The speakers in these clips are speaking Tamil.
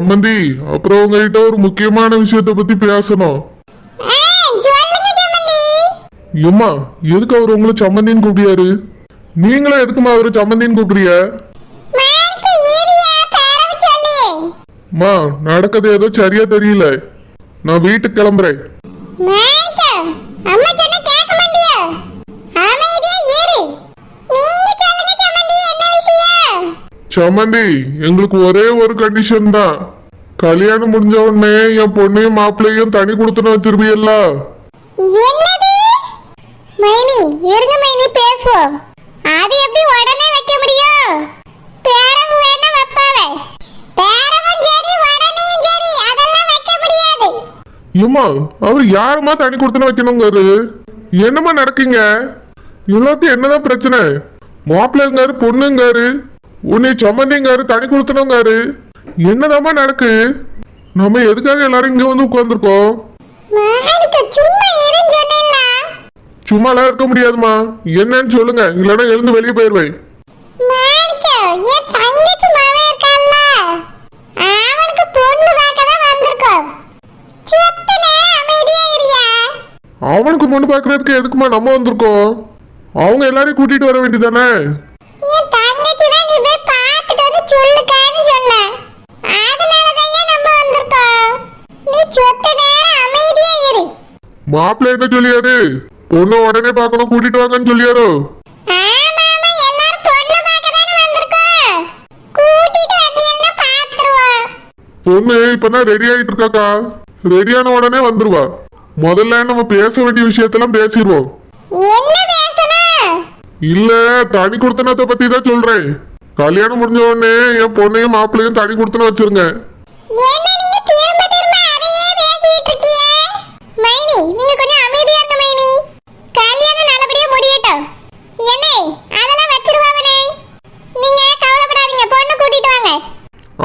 சம்பந்தி, அப்புறம் உங்ககிட்ட ஒரு முக்கியமான விஷயத்தை பத்தி பேசணும். ஏம்மா, எதுக்கு அவர் உங்களை சம்பந்தின்னு கூப்பிடியாரு? நீங்களும் எதுக்குமா அவரு சம்பந்தின்னு கூப்பிடுறிய? நடக்கிறது ஏதோ சரியா தெரியல. நான் வீட்டுக்கு கிளம்புறேன். சம்பந்தி, எங்களுக்கு ஒரே ஒரு கண்டிஷன் தான். கல்யாணம் முடிஞ்ச உடனே என் பொண்ணையும் மாப்பிள்ளையும் தனி கொடுத்துன்னு வச்சிருப்பீல்ல? மைனி இருங்க மைனி, பேசுவோம். அது எப்படி உடனே வைக்க முடியும்? பேரவு வேணா வைப்பாவே. பேரவும் சரி உடனேயும் சரி அதெல்லாம் வைக்க முடியாது. ஏம்மா, அவர் யாருமா தனி கொடுத்துன்னு வைக்கணுங்காரு? என்னமா நடக்குங்க? எல்லாத்தையும் என்னதான் பிரச்சனை? மாப்பிள்ளைங்காரு பொண்ணுங்காரு, உன்னை சம்பந்திங்காரு தனி கொடுத்தனங்காரு. என்னதாமா நடக்கு? நம்ம எதுக்காக எல்லாரும் இங்க வந்து உட்கார்ந்துருக்கோம்? சும்மாலாம் இருக்க முடியாதுமா. என்னன்னு சொல்லுங்க, இல்லைன்னா எழுந்து வெளியே போயிருவேன். அவனுக்கு பொண்ணு பாக்குறதுக்கு எதுக்குமா நம்ம வந்திருக்கோம்? அவங்க எல்லாரையும் கூட்டிட்டு வர வேண்டியதானே? மாப்பிள்ளை என்ன சொல்லியாரு? பொண்ணு உடனே பாக்கணும், கூட்டிட்டு வாங்கன்னு சொல்லியாரோ? பொண்ணு இப்பதான் ரெடி ஆயிட்டு இருக்காக்கா. ரெடியான உடனே வந்துருவா. முதல்ல நம்ம பேச வேண்டிய விஷயத்தெல்லாம் பேசிடுவோம். இல்ல, தனி கொடுத்தனத்தை பத்தி தான் சொல்றேன். கல்யாணம் முடிஞ்ச உடனே என் பொண்ணையும் மாப்பிள்ளையும் தனி கொடுத்துன்னு வச்சிருங்க.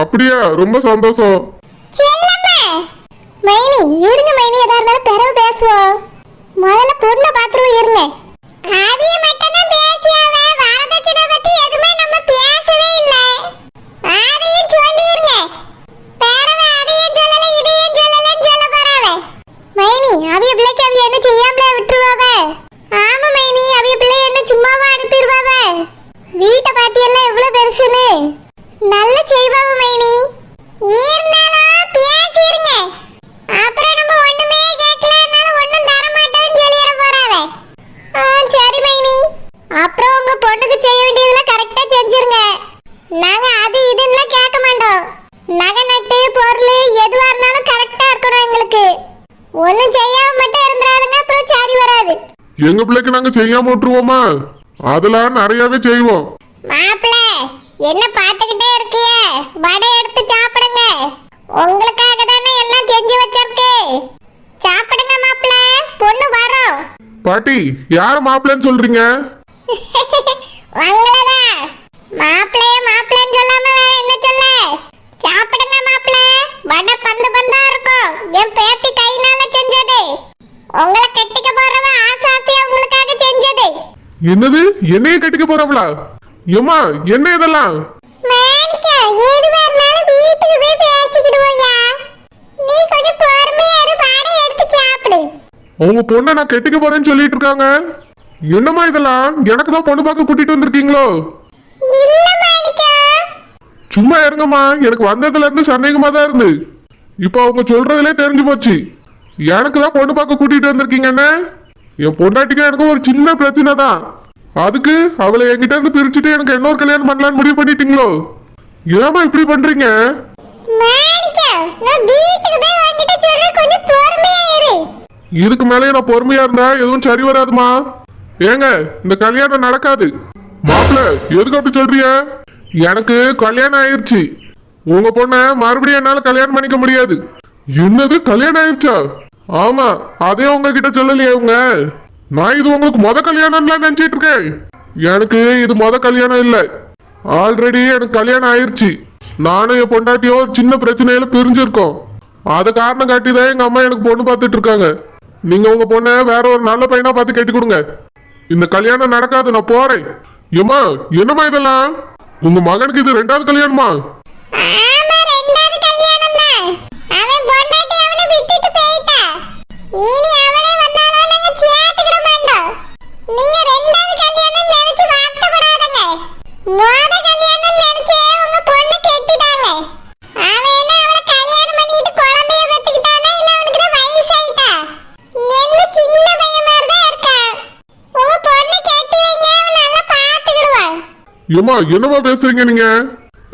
அப்படியா? ரொம்ப சந்தோஷம். மைனி இருங்க மைனி, எதா இருந்தாலும் பிறகு பேசுவோம். முதல்ல பொண்ணை பாத்துருவோம். இருங்க, அதைய மட்டும் தான் பேசியாவே. வரதட்சணை பத்தி எதுவுமே நம்ம பேசவே இல்லை. அதையும் சொல்லிருங்க. பிறகு அதையும் சொல்லல இதையும் சொல்லலன்னு சொல்ல போறாவே. மைனி அவிய பிள்ளைக்கு அவிய என்ன செய்யாமலே விட்டுருவாவே. ஆமா மைனி, அவிய பிள்ளை என்ன சும்மாவா அனுப்பிடுவாவே? வீட்டை பாத்தியெல்லாம் எவ்வளவு பெருசுன்னு நல்ல செய்வாங்க மைனி. இருந்தாலும் பேசிருங்க. அப்புறம் நம்ம ஒண்ணுமே கேட்கலனாலும் ஒண்ணும் தர மாட்டோம்னு சொல்லிட போறாவே. சரி மைனி, அப்புறம் உங்க பொண்ணுக்கு செய்ய வேண்டியதெல்லாம் கரெக்டா செஞ்சிருங்க. நாங்க அது இதுன்னு கேட்க மாட்டோம். நகை நட்டு பொருள் எதுவா இருந்தாலும் கரெக்டா இருக்கணும் எங்களுக்கு. ஒண்ணும் செய்யாம மட்டும் இருந்துறாதுங்க, அப்புறம் சரி வராது. எங்க பிள்ளைக்கு நாங்க செய்யாம விட்டுருவோமா? அதெல்லாம் நிறையவே செய்வோம். மாப்பிள்ளை என்ன பாத்துக்கிட்டே இருக்கிய? வடை எடுத்து சாப்பிடுங்க. உங்களுக்காக தானே எல்லாம் செஞ்சு வச்சிருக்கு. சாப்பிடுங்க மாப்பிள்ளை, பொண்ணு வரோம். பாட்டி, யார மாப்பிள்ளைன்னு சொல்றீங்க? உங்களதான். மாப்பிள்ளைய மாப்பிள்ளைன்னு சொல்லாம வேற என்ன சொல்ல? சாப்பிடுங்க மாப்பிள்ளை, வடை பந்து பந்தா இருக்கும். என் பேத்தி கைனால செஞ்சது. உங்களை கட்டிக்க போறவ ஆசாசியா உங்களுக்காக செஞ்சது. என்னது? என்னைய கட்டிக்க போறவளா? ஏம்மா, என்ன இதெல்லாம்? மாணிக்கா, எதுவா இருந்தாலும் வீட்டுக்கு போய் பேசிக்கிடுவோயா. நீ கொஞ்சம் பொறுமையா இரு, வடை எடுத்து சாப்பிடு. அவங்க பொண்ணை நான் கட்டிக்க போறேன்னு சொல்லிட்டு இருக்காங்க. என்னம்மா இதெல்லாம்? எனக்கு தான் பொண்ணு பார்க்க கூட்டிட்டு வந்திருக்கீங்களோ? இல்ல மாணிக்கா. சும்மா இருங்கம்மா, எனக்கு வந்ததுல இருந்து சந்தேகமா தான் இருந்து. இப்போ அவங்க சொல்றதுலே தெரிஞ்சு போச்சு. எனக்கு தான் பொண்ணு பார்க்க கூட்டிட்டு வந்திருக்கீங்கன்னு. என் பொண்டாட்டிக்கு எனக்கு ஒரு சின்ன பிரச்சனை தான். அதுக்கு அவளை என்கிட்ட இருந்து பிரிச்சுட்டு எனக்கு இன்னொரு கல்யாணம் பண்ணலான்னு முடிவு பண்ணிட்டீங்களோ? ஏமா இப்படி பண்றீங்க? இதுக்கு மேலே நான் பொறுமையா இருந்தா எதுவும் சரி வராதுமா. ஏங்க, இந்த கல்யாணம் நடக்காது. மாப்பிள்ள, எதுக்கு அப்படி சொல்றிய? எனக்கு கல்யாணம் ஆயிடுச்சு. உங்க பொண்ண மறுபடியும் என்னால கல்யாணம் பண்ணிக்க முடியாது. என்னது, கல்யாணம் ஆயிடுச்சா? ஆமா, அதே உங்ககிட்ட சொல்லலையே உங்க. நான் இது உங்களுக்கு முத கல்யாணம் நினைச்சிட்டு இருக்கேன். எனக்கு இது முத கல்யாணம் இல்ல. ஆல்ரெடி எனக்கு கல்யாணம் ஆயிடுச்சு. நானும் என் பொண்டாட்டியோ சின்ன பிரச்சனையில பிரிஞ்சிருக்கோம். அத காரணம் காட்டிதான் எங்க அம்மா எனக்கு பொண்ணு பார்த்துட்டு இருக்காங்க. நீங்க உங்க பொண்ணை வேற ஒரு நல்ல பையனா பார்த்து கட்டி கொடுங்க. இந்த கல்யாணம் நடக்காது, நான் போறேன். ஏமா, என்னமா இதெல்லாம்? உங்க மகனுக்கு இது 2வது கல்யாணமா? ஆமா, 2வது கல்யாணம் விட்டுட்டு போயிட்டா. இனி அவளே வந்தாலும் நாங்க சேர்த்துக்கிட மாட்டோம். நீங்க ரெண்டாவது கல்யாணம் நினைச்சு வருத்தப்படாதங்க. மொத கல்யாணம் நினைச்சே உங்க பொண்ணு கெட்டிட்டாங்க. அவன் என்ன அவளை கல்யாணம் பண்ணிட்டு குழந்தைய பெத்துக்கிட்டானா இல்ல அவனுக்கு தான் வயசாயிட்டா? என்ன சின்ன பையன் மாதிரி தான் இருக்கா. உங்க பொண்ணு கெட்டி வைங்க, அவன் நல்லா பாத்துக்கிடுவான். ஏமா என்னமா பேசுறீங்க நீங்க?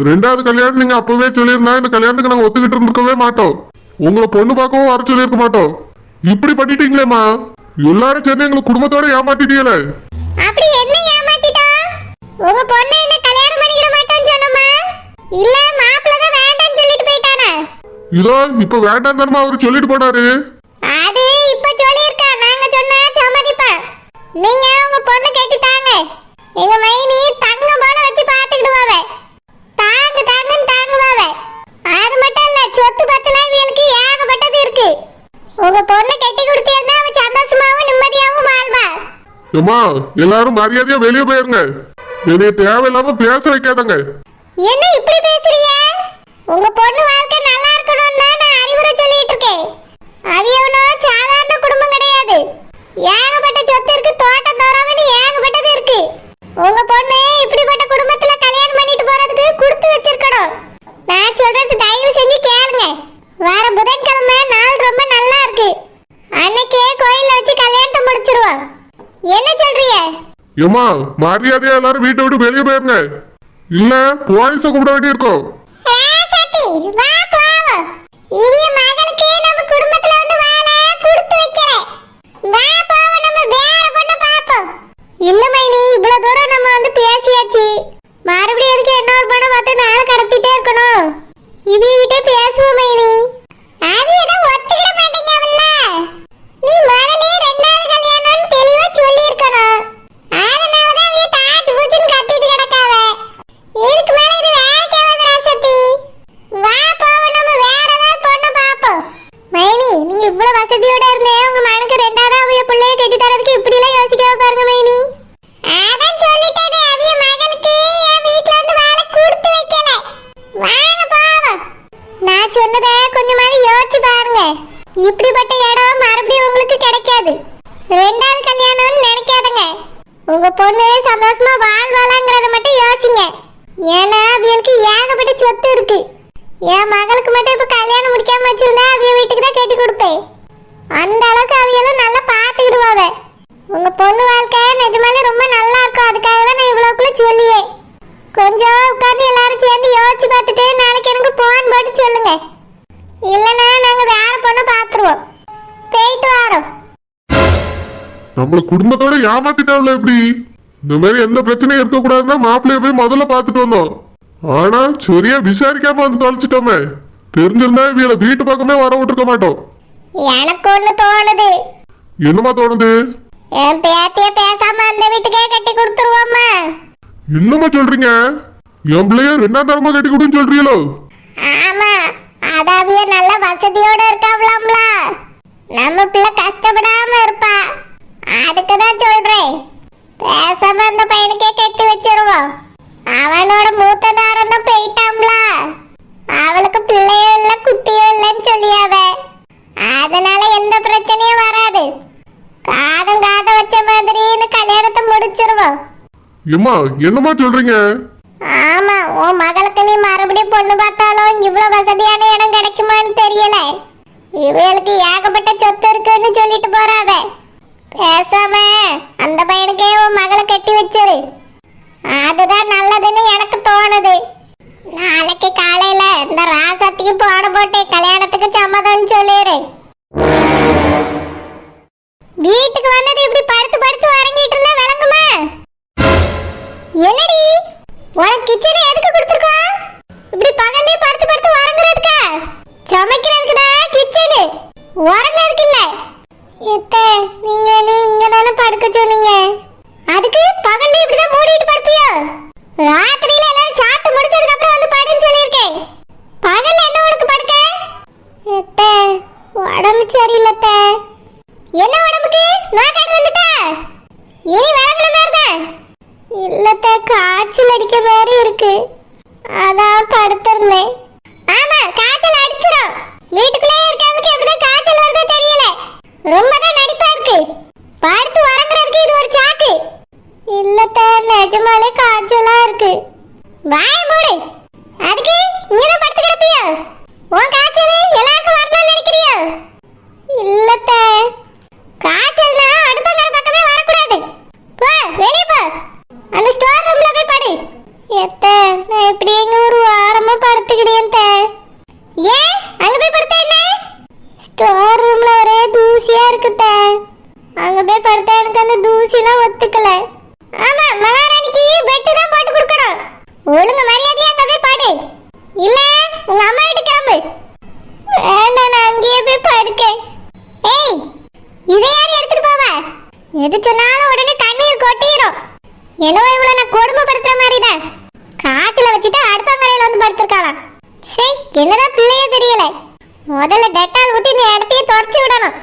ரெண்டாவது கல்யாணம் நீங்க அப்பவே சொல்லியிருந்தா இந்த கல்யாணத்துக்கு நாங்க ஒத்துக்கிட்டு இருந்திருக்கவே மாட்டோம். உங்களை பொண்ணு பார்க்கவும் வர சொல்லியிருக்க மாட்டோம். இப்படி பண்ணிட்டீங்களேம்மா. எல்லாரும் சேர்ந்து எங்களை குடும்பத்தோட ஏமாத்திட்டீங்களே. அப்படி என்ன ஏமாத்திட்டோம்? உங்க பொண்ணை என்ன கல்யாணம் பண்ணிக்கிட மாட்டோம்னு சொன்னோமா? இல்ல மாப்பிள்ளை தான் வேண்டாம்னு சொல்லிட்டு போயிட்டானா? இதோ இப்ப வேண்டாம் தானமா அவரு சொல்லிட்டு போனாரு. அது இப்ப சொல்லியிருக்கா, நாங்க சொன்னா சம்மதிப்பா. நீங்க உங்க பொண்ணு கெட்டிட்டாங்க. எங்க மைனி தங்கம் போல வச்சு பாத்துக்கிடுவாவே. தாங்குன்னு தாங்குவாவே. அது மட்டும் இல்ல, சொத்து பத்தல இவளுக்கு ஏகப்பட்டது இருக்கு. உங்க பொண்ணு கெட்டி கொடுத்தீங்கன்னா அவ சந்தோஷமாவும் நிம்மதியாவும் வாழ்வா. ஏமா எல்லாரும் மரியாதையா வெளியே போயிருங்க. என்னைய தேவையில்லாம பேச வைக்காதங்க. என்ன இப்படி பேசுறீங்க? உங்க பொண்ணு வாழ்க்கை நல்லா இருக்கணும்னு தான் நான் அறிவுரை சொல்லிட்டு இருக்கேன். அவியவனோ சாதாரண குடும்பம் கிடையாது. ஏகப்பட்ட சொத்து இருக்கு, தோட்டம் தோறாமனு ஏகப்பட்டது இருக்கு. உங்க பொண்ணு இப்படிப்பட்ட குடும்பத்துல கல்யாணம் பண்ணிட்டு போறதுக்கு கொடுத்து வச்சிருக்கணும். நான் சொல்றது தயவு செஞ்சு கேளுங்க. வர புதன்கிழமை நாள் ரொம்ப நல்லா இருக்கு. அன்னைக்கே கோயில்ல வச்சு கல்யாணத்தை முடிச்சிருவோம். என்ன சொல்றீங்க? ஏமா மரியாதையா எல்லாரும் வீட்டை விட்டு வெளியே போயிருங்க. இல்ல போலீஸ கூப்பிட வேண்டி இருக்கும். ராசாத்தி, வா போவோம். இவிய மகளுக்கு நம்ம குடும்பத்துல வந்து வாழ கொடுத்து வைக்கிறேன். வா போவோம், நம்ம வேற பொண்ணு பாப்போம். இல்ல மைனி, இவ்வளவு தூரம் நம்ம வந்து பேசியாச்சு. மறுபடியும் எதுக்கு இன்னொரு பொண்ணை பார்த்து நாளை கடத்திட்டே இருக்கணும்? இவிய கிட்ட பேசுவோம் மைனி. அது என்ன ஒத்துக்கிட மாட்டேங்கவல்ல? நீ முதலே ரெண்டாவது கல்யாணம்னு தெளிவா சொல்லியிருக்கணும். அதனாலதான் அவிய தாச்சு பூச்சின்னு கத்திட்டு கிடக்காவ. இதுக்கு மேல இது வேலைக்கே வந்து ராசத்தி. வா போவோம், நம்ம வேற ஏதாவது பொண்ணை பாப்போம். மைனி, நீங்க இவ்வளவு வசதியோட இருந்தே உங்க மகனுக்கு ரெண்டாவது அவிய பிள்ளைய கட்டி தரதுக்கு இப்படி எல்லாம் யோசிக்காம பாருங்க மைனி. அதான் சொல்லிட்டேனே, அவிய மகளுக்கு என் வீட்டுல வந்து வாழ கொடுத்து வைக்கல. வாங்க போவோம். நான் சொன்னதை கொஞ்சமாவது யோசிச்சு பாருங்க. இப்படிப்பட்ட இடம் மறுபடியும் உங்களுக்கு கிடைக்காது. ரெண்டாவது கல்யாணம்னு நினைக்காதங்க. உங்க பொண்ணு சந்தோஷமா வாழ்வாளாங்கிறத மட்டும் யோசிங்க. ஏன்னா அவியலுக்கு ஏகப்பட்ட சொத்து இருக்கு. என் மகளுக்கு மட்டும் இப்ப கல்யாணம் முடிக்காம வச்சிருந்தா அவிய வீட்டுக்கு தான் கட்டி கொடுப்பேன். அந்த அளவுக்கு அவியலும் நல்லா பாத்துக்கிடுவாங்க. உங்க பொண்ணு வாழ்க்கை நிஜமாலே ரொம்ப நல்லா இருக்கும். அதுக்காக தான் நான் இவ்வளவுக்குள்ள சொல்லியே. கொஞ்சம் உட்காந்து எல்லாரும் சேர்ந்து யோசிச்சு பார்த்துட்டு நாளைக்கு எனக்கு போன் போட்டு சொல்லுங்க. இல்லைன்னா நாங்க வேற பொண்ணை பாத்துருவோம். போயிட்டு வரோம். நம்மள குடும்பத்தோட ஏமாத்திட்டாவில எப்படி? இந்த மாதிரி எந்த பிரச்சனையும் இருக்கக்கூடாதுன்னா மாப்பிள்ளைய போய் முதல்ல பார்த்துட்டு வந்தோம். ஆனா சரியா விசாரிக்காம வந்து தொலைச்சிட்டோமே. தெரிஞ்சிருந்தா இவள வீட்டு பக்கமே வர விட்டுருக்க மாட்டோம். எனக்கு ஒண்ணு தோணுது. என்னமா தோணுது? என் பேத்திய பேசாம அந்த வீட்டுக்கே கட்டி கொடுத்துருவோமா? என்னமா சொல்றீங்க? என் பிள்ளைய ரெண்டாம் தரமா கட்டி கொடுன்னு சொல்றீங்களோ? ஆமா, அதாவிய நல்ல வசதியோட இருக்காவலாம்ல. நம்ம பிள்ளை கஷ்டப்படாம இருப்பா. அதுக்கு தான் சொல்றேன். பேசாம அந்த பையனுக்கே கட்டி வச்சிருவோம். அவனோட மூத்த தாரம் தான் போயிட்டாம்ல. அவளுக்கு பிள்ளையோ இல்ல குட்டியோ இல்லைன்னு சொல்லியாவ. அதனால எந்த பிரச்சனையும் வராது. காதம் காத வச்ச மாதிரி இந்த கல்யாணத்தை முடிச்சிருவோம். ஏம்மா என்னமா சொல்றீங்க? ஆமா, உன் மகளுக்கு நீ மறுபடியும் பொண்ணு பார்த்தாலும் இவ்வளவு வசதியான இடம் கிடைக்குமான்னு தெரியல. இவளுக்கு ஏகப்பட்ட சொத்து இருக்குன்னு சொல்லிட்டு போறாவ. பேசாம அந்த பையனுக்கே உன் மகளை கட்டி வச்சிரு. அதுதான் நல்லதுன்னு எனக்கு தோணுது. நாளைக்கு காலையில இந்த ராசாத்திக்கு போன போட்டு கல்யாணத்துக்கு சம்மதம்னு சொல்லிடு. வீட்டுக்கு வந்தது இப்படி படுத்து படுத்து உறங்கிட்டு இருந்தா விளங்குமா? என்னடி உனக்கு கிச்சனை எதுக்கு கொடுத்துருக்கோம்? இப்படி பகல்லே படுத்து படுத்து உறங்குறதுக்கா? சமைக்கிறதுக்கு தான் கிச்சனு, உறங்குறதுக்கு இல்ல. நீங்க இங்க தானே படுக்க சொன்னீங்க. அதுக்கு பகல்ல இப்படிதான் மூடிட்டு படுப்பியோ? ராத்திரியில எல்லாரும் சாப்பிட்டு முடிச்சதுக்கு அப்புறம் வந்து படுன்னு சொல்லியிருக்கேன். பகல்ல என்ன உனக்கு படுக்க? உடம்பு சரியில்லை. என்ன உடம்புக்கு? நான் கண்டு வந்துட்டா? இனி விளங்குற மாதிரிதான் இல்லத்த, காய்ச்சல் அடிக்க மாதிரி இருக்கு. அதான் படுத்திருந்தேன். ஆமா, காய்ச்சல் அடிச்சிடும். வீட்டுக்குள்ளே இருக்கிறதுக்கு எப்படிதான் போய் படுத்தா எனக்கு அந்த தூசிலாம் ஒத்துக்கல. ஆமா, மகாராணிக்கு பெட் தான் போட்டு கொடுக்கணும். ஒழுங்கு மரியாதையா அங்க போய் பாடு. இல்ல உங்க அம்மா வீட்டு கிளம்பு. வேண்டாம், நான் அங்கேயே போய் படுக்கேன். ஏய், இதை யார் எடுத்துட்டு போவ? எது சொன்னாலும் உடனே கண்ணீர் கொட்டிரும். என்னவோ இவ்வளவு நான் கொடுமைப்படுத்துற மாதிரி தான். காய்ச்சல வச்சுட்டு அடுப்பங்கரையில வந்து படுத்திருக்காளாம். சரி, என்னதான் பிள்ளையே தெரியல. முதல்ல டெட்டால் ஊத்தி இந்த இடத்தையே தொடச்சு விடணும்.